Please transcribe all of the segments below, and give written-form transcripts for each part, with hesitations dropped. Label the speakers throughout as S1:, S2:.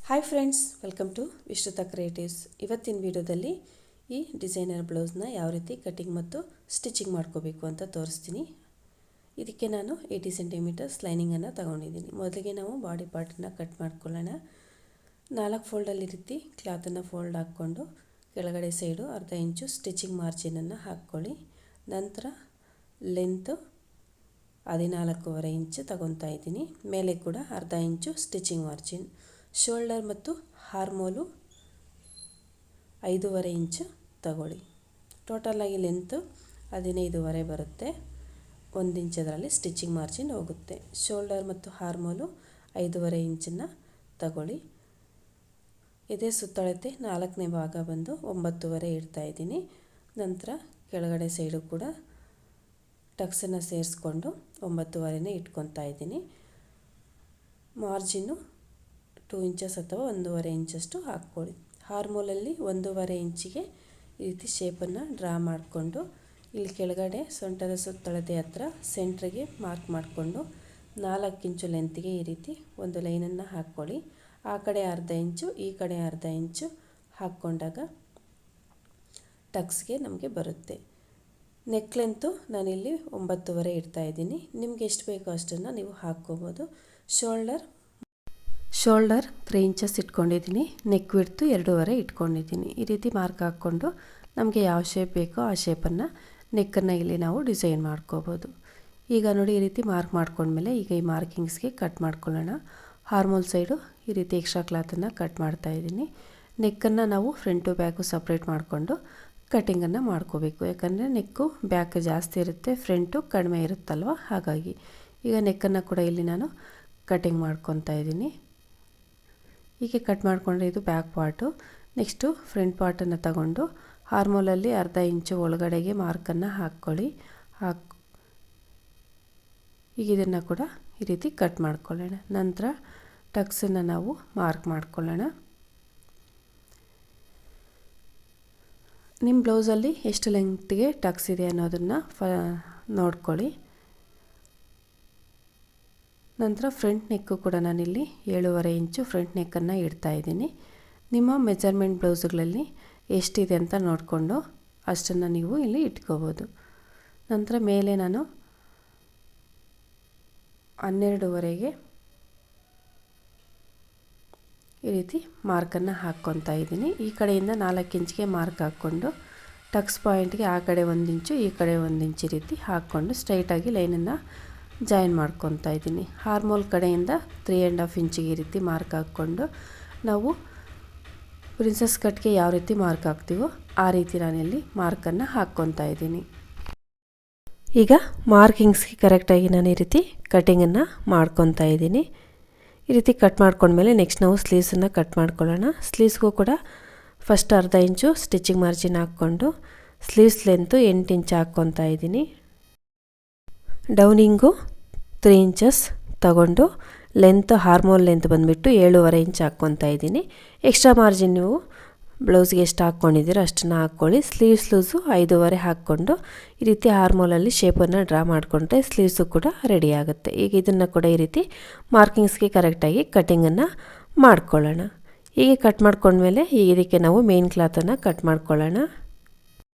S1: Hi friends, welcome to Vishruta creatives. ಇವತ್ತಿನ ವಿಡಿಯೋದಲ್ಲಿ ಈ ಡಿಸೈನರ್ ಬ್ಲೌಸ್ನ ಯಾವ ರೀತಿ ಕಟಿಂಗ್ ಮತ್ತು ಸ್ಟಿಚಿಂಗ್ ಮಾಡ್ಕೋಬೇಕು ಅಂತ ತೋರಿಸ್ತೀನಿ. ಇದಕ್ಕೆ ನಾನು 80 ಸೆಂಟಿಮೀಟರ್ಸ್ ಲೈನಿಂಗನ್ನು ತಗೊಂಡಿದ್ದೀನಿ. ಮೊದಲಿಗೆ ನಾವು ಬಾಡಿ ಪಾರ್ಟನ್ನು ಕಟ್ ಮಾಡ್ಕೊಳ್ಳೋಣ. 4 ಫೋಲ್ಡಲ್ಲಿ ರೀತಿ ಕ್ಲಾತನ್ನು ಫೋಲ್ಡ್ ಹಾಕ್ಕೊಂಡು ಕೆಳಗಡೆ ಸೈಡು ಅರ್ಧ ಇಂಚು ಸ್ಟಿಚಿಂಗ್ ಮಾರ್ಜಿನನ್ನು ಹಾಕ್ಕೊಳ್ಳಿ. ನಂತರ ಲೆಂತು 14.5 ಇಂಚು ತಗೊತಾ ಇದ್ದೀನಿ. ಮೇಲೆ ಕೂಡ ಅರ್ಧ ಇಂಚು ಸ್ಟಿಚಿಂಗ್ ಮಾರ್ಜಿನ್. ಶೋಲ್ಡರ್ ಮತ್ತು ಹಾರ್ಮೋಲು 5.5 ಇಂಚು ತಗೊಳ್ಳಿ. ಟೋಟಲಾಗಿ ಲೆಂತು 15.5 ಬರುತ್ತೆ. 1 ಇಂಚ್ ಅದರಲ್ಲಿ ಸ್ಟಿಚಿಂಗ್ ಮಾರ್ಜಿನ್ ಹೋಗುತ್ತೆ. ಶೋಲ್ಡರ್ ಮತ್ತು ಹಾರ್ಮೋಲು 5.5 ಇಂಚನ್ನು ತಗೊಳ್ಳಿ. ಇದೇ ಸುತ್ತಳತೆ 4ನೇ ಭಾಗ ಬಂದು 9.5 ಇಡ್ತಾ ಇದ್ದೀನಿ. ನಂತರ ಕೆಳಗಡೆ ಸೈಡು ಕೂಡ ಟಕ್ಸನ್ನು ಸೇರಿಸ್ಕೊಂಡು 9.5ನೇ ಇಟ್ಕೊತಾ ಇದ್ದೀನಿ. ಮಾರ್ಜಿನ್ನು 2 ಇಂಚಸ್ ಅಥವಾ 1.5 ಇಂಚಷ್ಟು ಹಾಕ್ಕೊಳ್ಳಿ. ಹಾರ್ಮೋಲಲ್ಲಿ 1.5 ಇಂಚಿಗೆ ಈ ರೀತಿ ಶೇಪನ್ನು ಡ್ರಾ ಮಾಡಿಕೊಂಡು ಇಲ್ಲಿ ಕೆಳಗಡೆ ಸೊಂಟದ ಸುತ್ತಳತೆ ಹತ್ರ ಸೆಂಟ್ರಿಗೆ ಮಾರ್ಕ್ ಮಾಡಿಕೊಂಡು 4 ಇಂಚು ಲೆಂತ್ಗೆ ಈ ರೀತಿ ಒಂದು ಲೈನನ್ನು ಹಾಕ್ಕೊಳ್ಳಿ. ಆ ಕಡೆ ಅರ್ಧ ಇಂಚು, ಈ ಕಡೆ ಅರ್ಧ ಇಂಚು ಹಾಕ್ಕೊಂಡಾಗ ಟಕ್ಸ್ಗೆ ನಮಗೆ ಬರುತ್ತೆ. ನೆಕ್ ಲೆಂತು ನಾನಿಲ್ಲಿ 9.5 ಇಡ್ತಾ ಇದ್ದೀನಿ. ನಿಮ್ಗೆ ಎಷ್ಟು ಬೇಕೋ ಅಷ್ಟನ್ನು ನೀವು ಹಾಕ್ಕೋಬೋದು. ಶೋಲ್ಡರ್ 3 ಇಂಚಸ್ ಇಟ್ಕೊಂಡಿದ್ದೀನಿ. ನೆಕ್ ವಿಡ್ತು 2.5 ಇಟ್ಕೊಂಡಿದ್ದೀನಿ. ಈ ರೀತಿ ಮಾರ್ಕ್ ಹಾಕ್ಕೊಂಡು ನಮಗೆ ಯಾವ ಶೇಪ್ ಬೇಕೋ ಆ ಶೇಪನ್ನು ನೆಕ್ಕನ್ನು ಇಲ್ಲಿ ನಾವು ಡಿಸೈನ್ ಮಾಡ್ಕೋಬೋದು. ಈಗ ನೋಡಿ, ಈ ರೀತಿ ಮಾರ್ಕ್ ಮಾಡ್ಕೊಂಡ್ಮೇಲೆ ಈಗ ಈ ಮಾರ್ಕಿಂಗ್ಸ್ಗೆ ಕಟ್ ಮಾಡ್ಕೊಳ್ಳೋಣ. ಹಾರ್ಮೋಲ್ ಸೈಡು ಈ ರೀತಿ ಎಕ್ಸ್ಟ್ರಾ ಕ್ಲಾತನ್ನು ಕಟ್ ಮಾಡ್ತಾ ಇದ್ದೀನಿ. ನೆಕ್ಕನ್ನು ನಾವು ಫ್ರಂಟು ಬ್ಯಾಕು ಸಪ್ರೇಟ್ ಮಾಡಿಕೊಂಡು ಕಟಿಂಗನ್ನು ಮಾಡ್ಕೋಬೇಕು. ಯಾಕಂದರೆ ನೆಕ್ಕು ಬ್ಯಾಕ್ ಜಾಸ್ತಿ ಇರುತ್ತೆ, ಫ್ರಂಟು ಕಡಿಮೆ ಇರುತ್ತಲ್ವ, ಹಾಗಾಗಿ ಈಗ ನೆಕ್ಕನ್ನು ಕೂಡ ಇಲ್ಲಿ ನಾನು ಕಟಿಂಗ್ ಮಾಡ್ಕೊತಾ ಇದ್ದೀನಿ. ಹೀಗೆ ಕಟ್ ಮಾಡಿಕೊಂಡ್ರೆ ಇದು ಬ್ಯಾಕ್ ಪಾರ್ಟು. ನೆಕ್ಸ್ಟು ಫ್ರಂಟ್ ಪಾರ್ಟನ್ನು ತಗೊಂಡು ಹಾರ್ಮೋಲಲ್ಲಿ ಅರ್ಧ ಇಂಚು ಒಳಗಡೆಗೆ ಮಾರ್ಕನ್ನು ಹಾಕ್ಕೊಳ್ಳಿ. ಈಗ ಇದನ್ನು ಕೂಡ ಈ ರೀತಿ ಕಟ್ ಮಾಡ್ಕೊಳ್ಳೋಣ. ನಂತರ ಟಕ್ಸನ್ನು ನಾವು ಮಾರ್ಕ್ ಮಾಡ್ಕೊಳ್ಳೋಣ. ನಿಮ್ಮ ಬ್ಲೌಸಲ್ಲಿ ಎಷ್ಟು ಲೆಂತ್ಗೆ ಟಕ್ಸ್ ಇದೆ ಅನ್ನೋದನ್ನು ನೋಡ್ಕೊಳ್ಳಿ. ನಂತರ ಫ್ರಂಟ್ ನೆಕ್ಕು ಕೂಡ ನಾನಿಲ್ಲಿ 7.5 ಇಂಚು ಫ್ರಂಟ್ ನೆಕ್ಕನ್ನು ಇಡ್ತಾ ಇದ್ದೀನಿ. ನಿಮ್ಮ ಮೆಜರ್ಮೆಂಟ್ ಬ್ಲೌಸ್ಗಳಲ್ಲಿ ಎಷ್ಟಿದೆ ಅಂತ ನೋಡಿಕೊಂಡು ಅಷ್ಟನ್ನು ನೀವು ಇಲ್ಲಿ ಇಟ್ಕೋಬೋದು. ನಂತರ ಮೇಲೆ ನಾನು 12.5ಗೆ ಈ ರೀತಿ ಮಾರ್ಕನ್ನು ಹಾಕ್ಕೊತಾ ಇದ್ದೀನಿ. ಈ ಕಡೆಯಿಂದ 4 ಇಂಚಿಗೆ ಮಾರ್ಕ್ ಹಾಕ್ಕೊಂಡು ಟಕ್ಸ್ ಪಾಯಿಂಟ್ಗೆ ಆ ಕಡೆ 1 ಇಂಚು, ಈ ಕಡೆ 1 ಇಂಚು ರೀತಿ ಹಾಕ್ಕೊಂಡು ಸ್ಟ್ರೈಟಾಗಿ ಲೈನನ್ನು ಜಾಯಿನ್ ಮಾಡ್ಕೊತಾ ಇದ್ದೀನಿ. ಹಾರ್ಮೋಲ್ ಕಡೆಯಿಂದ 3.5 ಇಂಚಿಗೆ ಈ ರೀತಿ ಮಾರ್ಕ್ ಹಾಕ್ಕೊಂಡು ನಾವು ಪ್ರಿನ್ಸಸ್ ಕಟ್ಗೆ ಯಾವ ರೀತಿ ಮಾರ್ಕ್ ಹಾಕ್ತೀವೋ ಆ ರೀತಿ ನಾನಿಲ್ಲಿ ಮಾರ್ಕನ್ನು ಹಾಕ್ಕೊತಾ ಇದ್ದೀನಿ. ಈಗ ಮಾರ್ಕಿಂಗ್ಸ್ಗೆ ಕರೆಕ್ಟಾಗಿ ನಾನು ಈ ರೀತಿ ಕಟಿಂಗನ್ನು ಮಾಡ್ಕೊತಾ ಇದ್ದೀನಿ. ಈ ರೀತಿ ಕಟ್ ಮಾಡ್ಕೊಂಡ್ಮೇಲೆ ನೆಕ್ಸ್ಟ್ ನಾವು ಸ್ಲೀವ್ಸನ್ನು ಕಟ್ ಮಾಡ್ಕೊಳ್ಳೋಣ. ಸ್ಲೀವ್ಸ್ಗೂ ಕೂಡ ಫಸ್ಟ್ ಅರ್ಧ ಇಂಚು ಸ್ಟಿಚಿಂಗ್ ಮಾರ್ಜಿನ್ ಹಾಕ್ಕೊಂಡು ಸ್ಲೀವ್ಸ್ ಲೆಂತು 8 ಇಂಚ್ ಹಾಕ್ಕೊತಾ ಇದ್ದೀನಿ. ಡೌನಿಂಗು 3 ಇಂಚಸ್ ತಗೊಂಡು ಲೆಂತ್ ಹಾರ್ಮೋಲ್ ಲೆಂತ್ ಬಂದುಬಿಟ್ಟು 7.5 ಇಂಚ್ ಹಾಕ್ಕೊತಾ ಇದ್ದೀನಿ. ಎಕ್ಸ್ಟ್ರಾ ಮಾರ್ಜಿನ್ ನೀವು ಬ್ಲೌಸ್ಗೆ ಎಷ್ಟು ಹಾಕ್ಕೊಂಡಿದ್ದೀರೋ ಅಷ್ಟನ್ನು ಹಾಕ್ಕೊಳ್ಳಿ. ಸ್ಲೀವ್ಸ್ ಲೂಸು 5.5 ಹಾಕ್ಕೊಂಡು ಈ ರೀತಿ ಹಾರ್ಮೋಲಲ್ಲಿ ಶೇಪನ್ನು ಡ್ರಾ ಮಾಡಿಕೊಂಡ್ರೆ ಸ್ಲೀವ್ಸು ಕೂಡ ರೆಡಿ ಆಗುತ್ತೆ. ಈಗ ಇದನ್ನು ಕೂಡ ಈ ರೀತಿ ಮಾರ್ಕಿಂಗ್ಸ್ಗೆ ಕರೆಕ್ಟಾಗಿ ಕಟಿಂಗನ್ನು ಮಾಡ್ಕೊಳ್ಳೋಣ. ಹೀಗೆ ಕಟ್ ಮಾಡ್ಕೊಂಡ್ಮೇಲೆ ಈಗ ಇದಕ್ಕೆ ನಾವು ಮೇನ್ ಕ್ಲಾತನ್ನು ಕಟ್ ಮಾಡ್ಕೊಳ್ಳೋಣ.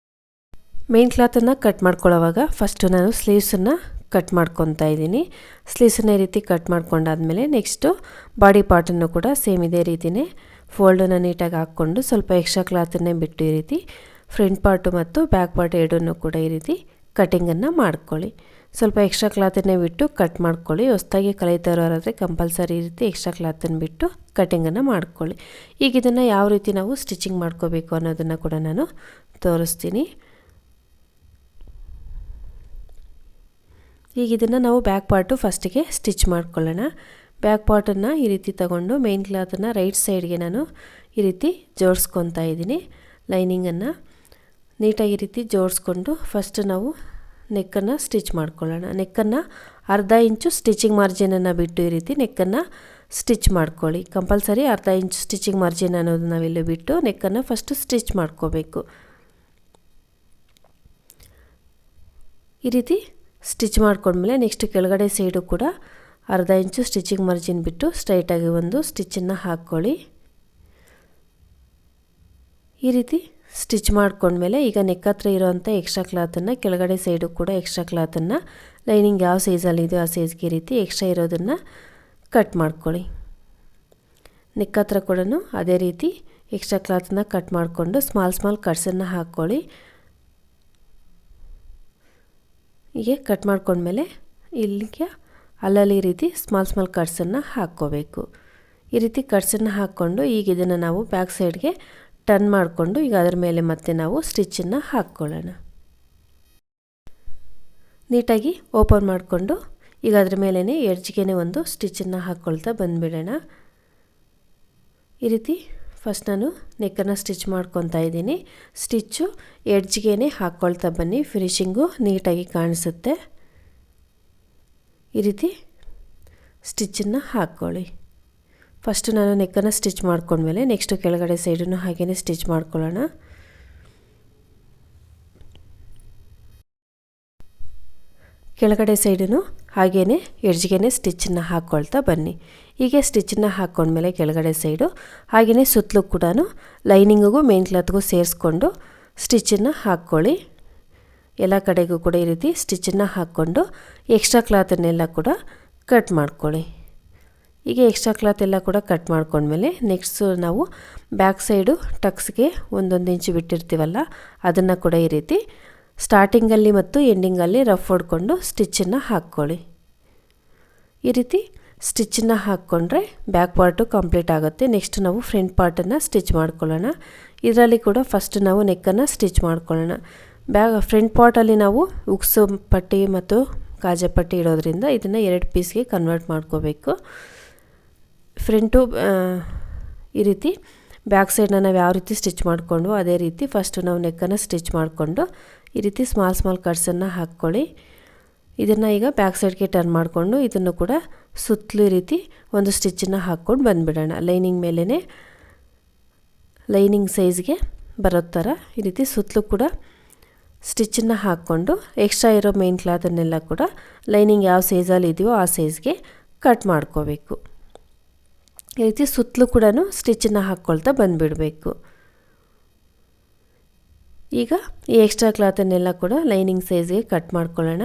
S1: ಮೇನ್ ಕ್ಲಾತನ್ನು ಕಟ್ ಮಾಡ್ಕೊಳ್ಳೋವಾಗ ಫಸ್ಟು ನಾನು ಸ್ಲೀವ್ಸನ್ನು ಕಟ್ ಮಾಡ್ಕೊತಾ ಇದ್ದೀನಿ. ಸ್ಲೀವ್ಸನ್ನ ಈ ರೀತಿ ಕಟ್ ಮಾಡ್ಕೊಂಡಾದ್ಮೇಲೆ ನೆಕ್ಸ್ಟು ಬಾಡಿ ಪಾರ್ಟನ್ನು ಕೂಡ ಸೇಮ್ ಇದೇ ರೀತಿಯೇ ಫೋಲ್ಡನ್ನು ನೀಟಾಗಿ ಹಾಕ್ಕೊಂಡು ಸ್ವಲ್ಪ ಎಕ್ಸ್ಟ್ರಾ ಕ್ಲಾತನ್ನೇ ಬಿಟ್ಟು ಈ ರೀತಿ ಫ್ರಂಟ್ ಪಾರ್ಟು ಮತ್ತು ಬ್ಯಾಕ್ ಪಾರ್ಟ್ ಎರಡನ್ನೂ ಕೂಡ ಈ ರೀತಿ ಕಟಿಂಗನ್ನು ಮಾಡ್ಕೊಳ್ಳಿ. ಸ್ವಲ್ಪ ಎಕ್ಸ್ಟ್ರಾ ಕ್ಲಾತನ್ನೇ ಬಿಟ್ಟು ಕಟ್ ಮಾಡ್ಕೊಳ್ಳಿ. ಹೊಸದಾಗಿ ಕಲಿತಾ ಇರೋರಾದರೆ ಕಂಪಲ್ಸರಿ ಈ ರೀತಿ ಎಕ್ಸ್ಟ್ರಾ ಕ್ಲಾತನ್ನು ಬಿಟ್ಟು ಕಟಿಂಗನ್ನು ಮಾಡ್ಕೊಳ್ಳಿ. ಈಗ ಇದನ್ನು ಯಾವ ರೀತಿ ನಾವು ಸ್ಟಿಚಿಂಗ್ ಮಾಡ್ಕೋಬೇಕು ಅನ್ನೋದನ್ನು ಕೂಡ ನಾನು ತೋರಿಸ್ತೀನಿ. ಈಗ ಇದನ್ನು ನಾವು ಬ್ಯಾಕ್ ಪಾರ್ಟು ಫಸ್ಟಿಗೆ ಸ್ಟಿಚ್ ಮಾಡ್ಕೊಳ್ಳೋಣ. ಬ್ಯಾಕ್ ಪಾರ್ಟನ್ನು ಈ ರೀತಿ ತಗೊಂಡು ಮೇನ್ ಕ್ಲಾತನ್ನು ರೈಟ್ ಸೈಡ್ಗೆ ನಾನು ಈ ರೀತಿ ಜೋಡಿಸ್ಕೊತಾ ಇದ್ದೀನಿ. ಲೈನಿಂಗನ್ನು ನೀಟಾಗಿ ಈ ರೀತಿ ಜೋಡಿಸ್ಕೊಂಡು ಫಸ್ಟ್ ನಾವು ನೆಕ್ಕನ್ನು ಸ್ಟಿಚ್ ಮಾಡ್ಕೊಳ್ಳೋಣ. ನೆಕ್ಕನ್ನು ಅರ್ಧ ಇಂಚು ಸ್ಟಿಚಿಂಗ್ ಮಾರ್ಜಿನನ್ನು ಬಿಟ್ಟು ಈ ರೀತಿ ನೆಕ್ಕನ್ನು ಸ್ಟಿಚ್ ಮಾಡ್ಕೊಳ್ಳಿ. ಕಂಪಲ್ಸರಿ ಅರ್ಧ ಇಂಚು ಸ್ಟಿಚಿಂಗ್ ಮಾರ್ಜಿನ್ ಅನ್ನೋದು ನಾವಿಲ್ಲಿ ಬಿಟ್ಟು ನೆಕ್ಕನ್ನು ಫಸ್ಟು ಸ್ಟಿಚ್ ಮಾಡ್ಕೋಬೇಕು. ಈ ರೀತಿ ಸ್ಟಿಚ್ ಮಾಡ್ಕೊಂಡ್ಮೇಲೆ ನೆಕ್ಸ್ಟ್ ಕೆಳಗಡೆ ಸೈಡು ಕೂಡ ಅರ್ಧ ಇಂಚು ಸ್ಟಿಚಿಂಗ್ ಮಾರ್ಜಿನ್ ಬಿಟ್ಟು ಸ್ಟ್ರೈಟಾಗಿ ಒಂದು ಸ್ಟಿಚ್ಚನ್ನು ಹಾಕ್ಕೊಳ್ಳಿ. ಈ ರೀತಿ ಸ್ಟಿಚ್ ಮಾಡ್ಕೊಂಡ್ಮೇಲೆ ಈಗ ನೆಕ್ ಹತ್ರ ಇರೋವಂಥ ಎಕ್ಸ್ಟ್ರಾ ಕ್ಲಾತನ್ನು ಕೆಳಗಡೆ ಸೈಡು ಕೂಡ ಎಕ್ಸ್ಟ್ರಾ ಕ್ಲಾತನ್ನು ಲೈನಿಂಗ್ ಯಾವ ಸೈಜಲ್ಲಿದೆಯೋ ಆ ಸೈಜ್ಗೆ ಈ ರೀತಿ ಎಕ್ಸ್ಟ್ರಾ ಇರೋದನ್ನು ಕಟ್ ಮಾಡ್ಕೊಳ್ಳಿ. ನೆಕ್ ಹತ್ರ ಕೂಡ ಅದೇ ರೀತಿ ಎಕ್ಸ್ಟ್ರಾ ಕ್ಲಾತನ್ನ ಕಟ್ ಮಾಡಿಕೊಂಡು ಸ್ಮಾಲ್ ಕಟ್ಸನ್ನು ಹಾಕ್ಕೊಳ್ಳಿ. ಹೀಗೆ ಕಟ್ ಮಾಡ್ಕೊಂಡ್ಮೇಲೆ ಇಲ್ಲಿಗೆ ಅಲ್ಲಲ್ಲಿ ಈ ರೀತಿ ಸ್ಮಾಲ್ ಕಟ್ಸನ್ನು ಹಾಕ್ಕೋಬೇಕು. ಈ ರೀತಿ ಕಟ್ಸನ್ನು ಹಾಕ್ಕೊಂಡು ಈಗ ಇದನ್ನು ನಾವು ಬ್ಯಾಕ್ ಸೈಡ್ಗೆ ಟರ್ನ್ ಮಾಡಿಕೊಂಡು ಈಗ ಅದರ ಮೇಲೆ ಮತ್ತೆ ನಾವು ಸ್ಟಿಚ್ಚನ್ನು ಹಾಕ್ಕೊಳ್ಳೋಣ. ನೀಟಾಗಿ ಓಪನ್ ಮಾಡಿಕೊಂಡು ಈಗ ಅದರ ಮೇಲೇ ಎಡ್ಜ್ಗೆ ಒಂದು ಸ್ಟಿಚ್ಚನ್ನು ಹಾಕ್ಕೊಳ್ತಾ ಬಂದುಬಿಡೋಣ. ಈ ರೀತಿ ಫಸ್ಟ್ ನಾನು ನೆಕ್ಕನ್ನು ಸ್ಟಿಚ್ ಮಾಡ್ಕೊತಾ ಇದ್ದೀನಿ. ಸ್ಟಿಚ್ಚು ಎಡ್ಜ್ಗೆ ಹಾಕ್ಕೊಳ್ತಾ ಬನ್ನಿ, ಫಿನಿಶಿಂಗು ನೀಟಾಗಿ ಕಾಣಿಸುತ್ತೆ. ಈ ರೀತಿ ಸ್ಟಿಚ್ಚನ್ನು ಹಾಕ್ಕೊಳ್ಳಿ. ಫಸ್ಟು ನಾನು ನೆಕ್ಕನ್ನು ಸ್ಟಿಚ್ ಮಾಡ್ಕೊಂಡ್ಮೇಲೆ ನೆಕ್ಸ್ಟು ಕೆಳಗಡೆ ಸೈಡನ್ನು ಹಾಗೇ ಸ್ಟಿಚ್ ಮಾಡ್ಕೊಳ್ಳೋಣ. ಕೆಳಗಡೆ ಸೈಡನ್ನು ಹಾಗೇ ಎಡ್ಜ್ಗೆ ಸ್ಟಿಚ್ಚನ್ನು ಹಾಕ್ಕೊಳ್ತಾ ಬನ್ನಿ. ಹೀಗೆ ಸ್ಟಿಚ್ಚನ್ನು ಹಾಕ್ಕೊಂಡ್ಮೇಲೆ ಕೆಳಗಡೆ ಸೈಡು ಹಾಗೆಯೇ ಸುತ್ತಲೂ ಕೂಡ ಲೈನಿಂಗಿಗೂ ಮೇನ್ ಕ್ಲಾತ್ಗೂ ಸೇರಿಸ್ಕೊಂಡು ಸ್ಟಿಚ್ಚನ್ನು ಹಾಕ್ಕೊಳ್ಳಿ. ಎಲ್ಲ ಕಡೆಗೂ ಕೂಡ ಈ ರೀತಿ ಸ್ಟಿಚ್ಚನ್ನು ಹಾಕ್ಕೊಂಡು ಎಕ್ಸ್ಟ್ರಾ ಕ್ಲಾತನ್ನೆಲ್ಲ ಕೂಡ ಕಟ್ ಮಾಡ್ಕೊಳ್ಳಿ. ಈಗ ಎಕ್ಸ್ಟ್ರಾ ಕ್ಲಾತ್ ಎಲ್ಲ ಕೂಡ ಕಟ್ ಮಾಡ್ಕೊಂಡ್ಮೇಲೆ ನೆಕ್ಸ್ಟು ನಾವು ಬ್ಯಾಕ್ ಸೈಡು ಟಕ್ಸ್ಗೆ 1 ಇಂಚು ಬಿಟ್ಟಿರ್ತೀವಲ್ಲ ಅದನ್ನು ಕೂಡ ಈ ರೀತಿ ಸ್ಟಾರ್ಟಿಂಗಲ್ಲಿ ಮತ್ತು ಎಂಡಿಂಗಲ್ಲಿ ರಫ್ ಹೊಡ್ಕೊಂಡು ಸ್ಟಿಚ್ಚನ್ನು ಹಾಕ್ಕೊಳ್ಳಿ. ಈ ರೀತಿ ಸ್ಟಿಚ್ಚನ್ನು ಹಾಕ್ಕೊಂಡ್ರೆ ಬ್ಯಾಕ್ ಪಾರ್ಟು ಕಂಪ್ಲೀಟ್ ಆಗುತ್ತೆ. ನೆಕ್ಸ್ಟ್ ನಾವು ಫ್ರಂಟ್ ಪಾರ್ಟನ್ನು ಸ್ಟಿಚ್ ಮಾಡ್ಕೊಳ್ಳೋಣ. ಇದರಲ್ಲಿ ಕೂಡ ಫಸ್ಟ್ ನಾವು ನೆಕ್ಕನ್ನು ಸ್ಟಿಚ್ ಮಾಡ್ಕೊಳ್ಳೋಣ. ಫ್ರಂಟ್ ಪಾರ್ಟಲ್ಲಿ ನಾವು ಉಕ್ಸು ಪಟ್ಟಿ ಮತ್ತು ಕಾಜಾ ಪಟ್ಟಿ ಇಡೋದ್ರಿಂದ ಇದನ್ನು 2 ಪೀಸ್ಗೆ ಕನ್ವರ್ಟ್ ಮಾಡ್ಕೋಬೇಕು. ಫ್ರಂಟು ಈ ರೀತಿ ಬ್ಯಾಕ್ ಸೈಡ್ನ ನಾವು ಯಾವ ರೀತಿ ಸ್ಟಿಚ್ ಮಾಡಿಕೊಂಡು ಅದೇ ರೀತಿ ಫಸ್ಟು ನಾವು ನೆಕ್ಕನ್ನು ಸ್ಟಿಚ್ ಮಾಡಿಕೊಂಡು ಈ ರೀತಿ ಸ್ಮಾಲ್ ಕಟ್ಸನ್ನು ಹಾಕ್ಕೊಳ್ಳಿ. ಇದನ್ನು ಈಗ ಬ್ಯಾಕ್ ಸೈಡ್ಗೆ ಟರ್ನ್ ಮಾಡಿಕೊಂಡು ಇದನ್ನು ಕೂಡ ಸುತ್ತಲೂ ಈ ರೀತಿ ಒಂದು ಸ್ಟಿಚ್ಚನ್ನು ಹಾಕ್ಕೊಂಡು ಬಂದುಬಿಡೋಣ. ಲೈನಿಂಗ್ ಮೇಲೇ ಲೈನಿಂಗ್ ಸೈಜ್ಗೆ ಬರೋ ಥರ ಈ ರೀತಿ ಸುತ್ತಲೂ ಕೂಡ ಸ್ಟಿಚ್ಚನ್ನು ಹಾಕ್ಕೊಂಡು ಎಕ್ಸ್ಟ್ರಾ ಇರೋ ಮೇನ್ ಕ್ಲಾತನ್ನೆಲ್ಲ ಕೂಡ ಲೈನಿಂಗ್ ಯಾವ ಸೈಜಲ್ಲಿ ಇದೆಯೋ ಆ ಸೈಜ್ಗೆ ಕಟ್ ಮಾಡ್ಕೋಬೇಕು. ಈ ರೀತಿ ಸುತ್ತಲೂ ಕೂಡ ಸ್ಟಿಚ್ಚನ್ನು ಹಾಕ್ಕೊಳ್ತಾ ಬಂದುಬಿಡಬೇಕು. ಈಗ ಈ ಎಕ್ಸ್ಟ್ರಾ ಕ್ಲಾತನ್ನೆಲ್ಲ ಕೂಡ ಲೈನಿಂಗ್ ಸೈಜ್ಗೆ ಕಟ್ ಮಾಡ್ಕೊಳ್ಳೋಣ.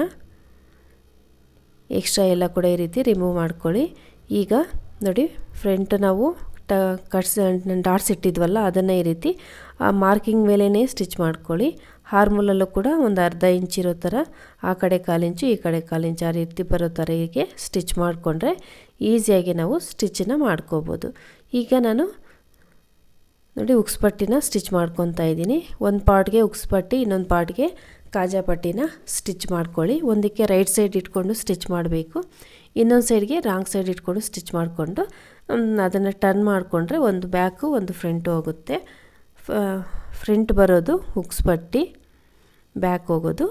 S1: ಎಕ್ಸ್ಟ್ರಾ ಎಲ್ಲ ಕೂಡ ಈ ರೀತಿ ರಿಮೂವ್ ಮಾಡ್ಕೊಳ್ಳಿ. ಈಗ ನೋಡಿ ಫ್ರಂಟ್ ನಾವು ಡಾಟ್ಸ್ ಇಟ್ಟಿದ್ವಲ್ಲ ಅದನ್ನು ಈ ರೀತಿ ಆ ಮಾರ್ಕಿಂಗ್ ಮೇಲೇ ಸ್ಟಿಚ್ ಮಾಡ್ಕೊಳ್ಳಿ. ಹಾರ್ಮೋಲಲ್ಲೂ ಕೂಡ ಒಂದು ಅರ್ಧ ಇಂಚ್ ಇರೋ ಥರ ಆ ಕಡೆ 1/4 ಇಂಚು ಈ ಕಡೆ 1/4 ಇಂಚು ಆ ರೀತಿ ಬರೋ ಥರ ಹೀಗೆ ಸ್ಟಿಚ್ ಮಾಡಿಕೊಂಡ್ರೆ ಈಸಿಯಾಗಿ ನಾವು ಸ್ಟಿಚ್ಚನ್ನು ಮಾಡ್ಕೋಬೋದು. ಈಗ ನಾನು ನೋಡಿ ಉಕ್ಸ್ ಪಟ್ಟಿನ ಸ್ಟಿಚ್ ಮಾಡ್ಕೊತಾ ಇದ್ದೀನಿ. ಒಂದು ಪಾರ್ಟ್ಗೆ ಉಕ್ಸ್ ಪಟ್ಟಿ, ಇನ್ನೊಂದು ಪಾರ್ಟ್ಗೆ ಕಾಜಾ ಪಟ್ಟಿನ ಸ್ಟಿಚ್ ಮಾಡ್ಕೊಳ್ಳಿ. ಒಂದಕ್ಕೆ ರೈಟ್ ಸೈಡ್ ಇಟ್ಕೊಂಡು ಸ್ಟಿಚ್ ಮಾಡಬೇಕು, ಇನ್ನೊಂದು ಸೈಡ್ಗೆ ರಾಂಗ್ ಸೈಡ್ ಇಟ್ಕೊಂಡು ಸ್ಟಿಚ್ ಮಾಡಿಕೊಂಡು ಅದನ್ನು ಟರ್ನ್ ಮಾಡಿಕೊಂಡ್ರೆ ಒಂದು ಬ್ಯಾಕು ಒಂದು ಫ್ರಂಟು ಹೋಗುತ್ತೆ. ಫ್ರಂಟ್ ಬರೋದು ಉಕ್ಸ್ ಪಟ್ಟಿ, ಬ್ಯಾಕ್ ಹೋಗೋದು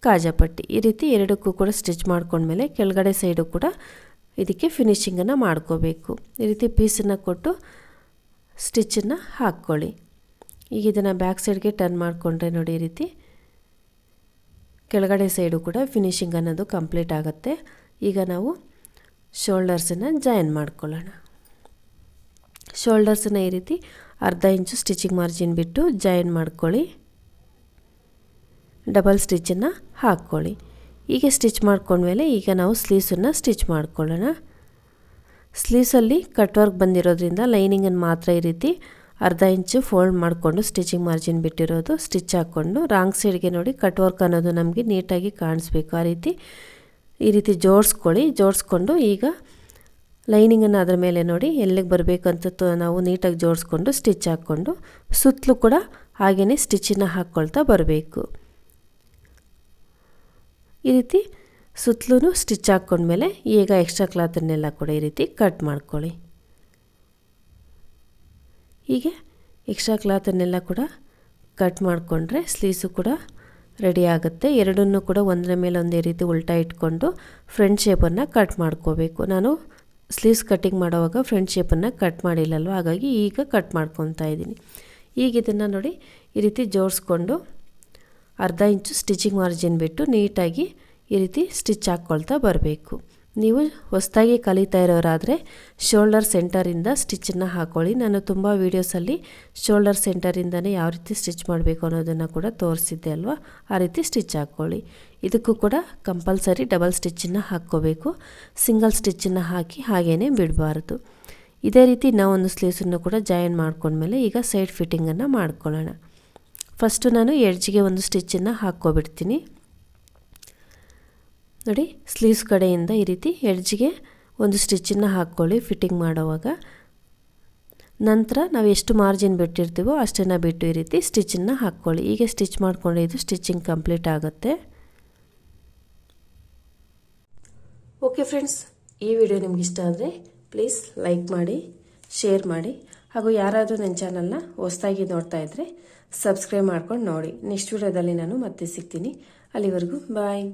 S1: ಕಾಜಾ ಪಟ್ಟಿ. ಈ ರೀತಿ ಎರಡಕ್ಕೂ ಕೂಡ ಸ್ಟಿಚ್ ಮಾಡ್ಕೊಂಡ್ಮೇಲೆ ಕೆಳಗಡೆ ಸೈಡು ಕೂಡ ಇದಕ್ಕೆ ಫಿನಿಶಿಂಗನ್ನು ಮಾಡ್ಕೋಬೇಕು. ಈ ರೀತಿ ಪೀಸನ್ನು ಕೊಟ್ಟು ಸ್ಟಿಚ್ಚನ್ನು ಹಾಕ್ಕೊಳ್ಳಿ. ಈಗ ಇದನ್ನು ಬ್ಯಾಕ್ ಸೈಡ್ಗೆ ಟರ್ನ್ ಮಾಡಿಕೊಂಡ್ರೆ ನೋಡಿ ಈ ರೀತಿ ಕೆಳಗಡೆ ಸೈಡು ಕೂಡ ಫಿನಿಶಿಂಗ್ ಅನ್ನೋದು ಕಂಪ್ಲೀಟ್ ಆಗುತ್ತೆ. ಈಗ ನಾವು ಶೋಲ್ಡರ್ಸನ್ನು ಜಾಯಿನ್ ಮಾಡ್ಕೊಳ್ಳೋಣ. ಶೋಲ್ಡರ್ಸನ್ನು ಈ ರೀತಿ ಅರ್ಧ ಇಂಚು ಸ್ಟಿಚಿಂಗ್ ಮಾರ್ಜಿನ್ ಬಿಟ್ಟು ಜಾಯಿನ್ ಮಾಡ್ಕೊಳ್ಳಿ. ಡಬಲ್ ಸ್ಟಿಚ್ಚನ್ನು ಹಾಕ್ಕೊಳ್ಳಿ. ಹೀಗೆ ಸ್ಟಿಚ್ ಮಾಡ್ಕೊಂಡ್ಮೇಲೆ ಈಗ ನಾವು ಸ್ಲೀವ್ಸನ್ನು ಸ್ಟಿಚ್ ಮಾಡ್ಕೊಳ್ಳೋಣ. ಸ್ಲೀವ್ಸಲ್ಲಿ ಕಟ್ ವರ್ಕ್ ಬಂದಿರೋದ್ರಿಂದ ಲೈನಿಂಗನ್ನು ಮಾತ್ರ ಈ ರೀತಿ ಅರ್ಧ ಇಂಚು ಫೋಲ್ಡ್ ಮಾಡಿಕೊಂಡು ಸ್ಟಿಚಿಂಗ್ ಮಾರ್ಜಿನ್ ಬಿಟ್ಟಿರೋದು ಸ್ಟಿಚ್ ಹಾಕ್ಕೊಂಡು ರಾಂಗ್ ಸೈಡ್ಗೆ ನೋಡಿ ಕಟ್ ವರ್ಕ್ ಅನ್ನೋದು ನಮಗೆ ನೀಟಾಗಿ ಕಾಣಿಸ್ಬೇಕು. ಆ ರೀತಿ ಈ ರೀತಿ ಜೋಡಿಸ್ಕೊಂಡು ಈಗ ಲೈನಿಂಗನ್ನು ಅದರ ಮೇಲೆ ನೋಡಿ ಎಲ್ಲಿಗೆ ಬರಬೇಕು ಅಂತ ನಾವು ನೀಟಾಗಿ ಜೋಡಿಸ್ಕೊಂಡು ಸ್ಟಿಚ್ ಹಾಕ್ಕೊಂಡು ಸುತ್ತಲೂ ಕೂಡ ಹಾಗೆಯೇ ಸ್ಟಿಚ್ಚನ್ನು ಹಾಕ್ಕೊಳ್ತಾ ಬರಬೇಕು. ಈ ರೀತಿ ಸುತ್ತಲೂ ಸ್ಟಿಚ್ ಹಾಕ್ಕೊಂಡ್ಮೇಲೆ ಈಗ ಎಕ್ಸ್ಟ್ರಾ ಕ್ಲಾತನ್ನೆಲ್ಲ ಕೂಡ ಈ ರೀತಿ ಕಟ್ ಮಾಡ್ಕೊಳ್ಳಿ. ಹೀಗೆ ಎಕ್ಸ್ಟ್ರಾ ಕ್ಲಾತನ್ನೆಲ್ಲ ಕೂಡ ಕಟ್ ಮಾಡಿಕೊಂಡ್ರೆ ಸ್ಲೀವ್ಸು ಕೂಡ ರೆಡಿ ಆಗುತ್ತೆ. ಎರಡನ್ನೂ ಕೂಡ ಒಂದರ ಮೇಲೆ ಒಂದೇ ರೀತಿ ಉಲ್ಟಾ ಇಟ್ಕೊಂಡು ಫ್ರಂಟ್ ಶೇಪನ್ನು ಕಟ್ ಮಾಡ್ಕೋಬೇಕು. ನಾನು ಸ್ಲೀವ್ಸ್ ಕಟ್ಟಿಂಗ್ ಮಾಡೋವಾಗ ಫ್ರಂಟ್ ಶೇಪನ್ನು ಕಟ್ ಮಾಡಿಲ್ಲಲ್ವ, ಹಾಗಾಗಿ ಈಗ ಕಟ್ ಮಾಡ್ಕೊತಾ ಇದ್ದೀನಿ. ಈಗ ಇದನ್ನು ನೋಡಿ ಈ ರೀತಿ ಜೋಡಿಸ್ಕೊಂಡು ಅರ್ಧ ಇಂಚು ಸ್ಟಿಚಿಂಗ್ ಮಾರ್ಜಿನ್ ಬಿಟ್ಟು ನೀಟಾಗಿ ಈ ರೀತಿ ಸ್ಟಿಚ್ ಹಾಕ್ಕೊಳ್ತಾ ಬರಬೇಕು. ನೀವು ಹೊಸದಾಗಿ ಕಲಿತಾ ಇರೋರಾದರೆ ಶೋಲ್ಡರ್ ಸೆಂಟರಿಂದ ಸ್ಟಿಚ್ಚನ್ನು ಹಾಕ್ಕೊಳ್ಳಿ. ನಾನು ತುಂಬ ವೀಡಿಯೋಸಲ್ಲಿ ಶೋಲ್ಡರ್ ಸೆಂಟರಿಂದನೇ ಯಾವ ರೀತಿ ಸ್ಟಿಚ್ ಮಾಡಬೇಕು ಅನ್ನೋದನ್ನು ಕೂಡ ತೋರಿಸಿದ್ದೆ ಅಲ್ವಾ, ಆ ರೀತಿ ಸ್ಟಿಚ್ ಹಾಕ್ಕೊಳ್ಳಿ. ಇದಕ್ಕೂ ಕೂಡ ಕಂಪಲ್ಸರಿ ಡಬಲ್ ಸ್ಟಿಚ್ಚನ್ನು ಹಾಕ್ಕೋಬೇಕು. ಸಿಂಗಲ್ ಸ್ಟಿಚ್ಚನ್ನು ಹಾಕಿ ಹಾಗೇ ಬಿಡಬಾರ್ದು. ಇದೇ ರೀತಿ ನಾವೊಂದು ಸ್ಲೀವ್ಸನ್ನು ಕೂಡ ಜಾಯಿನ್ ಮಾಡ್ಕೊಂಡ್ಮೇಲೆ ಈಗ ಸೈಡ್ ಫಿಟ್ಟಿಂಗನ್ನು ಮಾಡ್ಕೊಳ್ಳೋಣ. ಫಸ್ಟು ನಾನು ಎಡ್ಜಿಗೆ ಒಂದು ಸ್ಟಿಚ್ಚನ್ನು ಹಾಕ್ಕೊಬಿಡ್ತೀನಿ. ನೋಡಿ, ಸ್ಲೀವ್ಸ್ ಕಡೆಯಿಂದ ಈ ರೀತಿ ಎಡ್ಜಿಗೆ ಒಂದು ಸ್ಟಿಚ್ಚನ್ನು ಹಾಕ್ಕೊಳ್ಳಿ ಫಿಟ್ಟಿಂಗ್ ಮಾಡೋವಾಗ. ನಂತರ ನಾವು ಎಷ್ಟು ಮಾರ್ಜಿನ್ ಬಿಟ್ಟಿರ್ತೀವೋ ಅಷ್ಟನ್ನು ಬಿಟ್ಟು ಈ ರೀತಿ ಸ್ಟಿಚ್ಚನ್ನು ಹಾಕ್ಕೊಳ್ಳಿ. ಹೀಗೆ ಸ್ಟಿಚ್ ಮಾಡಿಕೊಂಡ್ರೆ ಇದು ಸ್ಟಿಚಿಂಗ್ ಕಂಪ್ಲೀಟ್ ಆಗುತ್ತೆ. ಓಕೆ ಫ್ರೆಂಡ್ಸ್, ಈ ವಿಡಿಯೋ ನಿಮ್ಗೆ ಇಷ್ಟ ಆದರೆ ಪ್ಲೀಸ್ ಲೈಕ್ ಮಾಡಿ, ಶೇರ್ ಮಾಡಿ, ಹಾಗೂ ಯಾರಾದರೂ ನನ್ನ ಚಾನಲ್ನ ಹೊಸದಾಗಿ ನೋಡ್ತಾ ಇದ್ದರೆ ಸಬ್ಸ್ಕ್ರೈಬ್ ಮಾಡ್ಕೊಂಡು ನೋಡಿ. ನೆಕ್ಸ್ಟ್ ವಿಡಿಯೋದಲ್ಲಿ ನಾನು ಮತ್ತೆ ಸಿಗ್ತೀನಿ. ಅಲ್ಲಿವರೆಗೂ ಬಾಯ್.